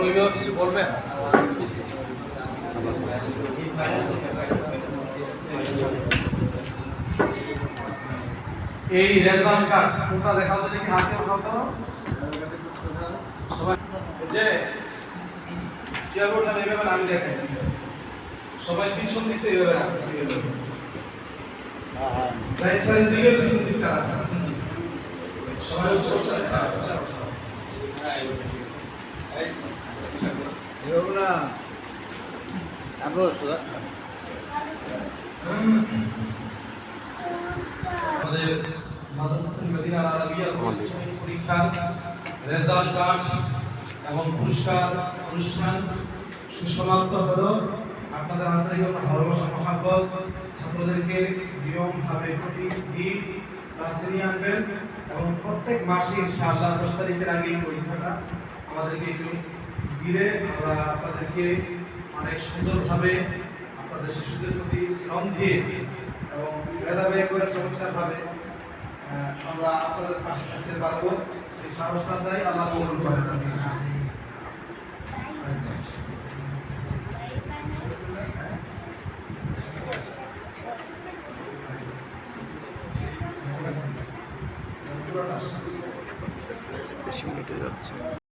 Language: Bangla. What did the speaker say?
অভিভাবক কিছু বলবেন? এই রেজাল্ট কার্ড কোনটা দেখাও তো দেখি, হাতে উঠাও তো সবাই। যে কিভাবে উঠাবে এইভাবে আমি দেখাই, সবাই পিছন দিকটা এইভাবে রাখবে। রাইট সাইড দিকে পিছন দিকটা রাখবে, পিছন দিকে সবাই উঠা উঠা উঠা উঠা। এরকম না আবস আমাদের মাদ্রাসাতুল মদিনা আল আরাবিয়া পরীক্ষার রেজাল্ট কার্ড এবং পুরস্কার অনুষ্ঠান সুসমাপ্ত হলো। আপনাদের আন্তরিকতা, ভালোবাসা, মহাব্বত ছাত্রদেরকে নিয়মভাবে প্রতিদিন ক্লাসে নিয়ে আনবেন এবং প্রত্যেক মাসে ইনশাআল্লাহ 10 তারিখের আগে পরীক্ষাটা আমাদেরকে একটু ঘিরে আমরা আপনাদেরকে অনেক সুন্দরভাবে আপনাদের শিশুদের প্রতি শ্রম দিয়ে এবং মেধা ব্যয় করে চমৎকারভাবে আমরা আপনাদের পাশে থাকতে পারবো, সেই সাহসটা চাই। আল্লাহ কবুল করেন। বেশি মিনিটে যাচ্ছে।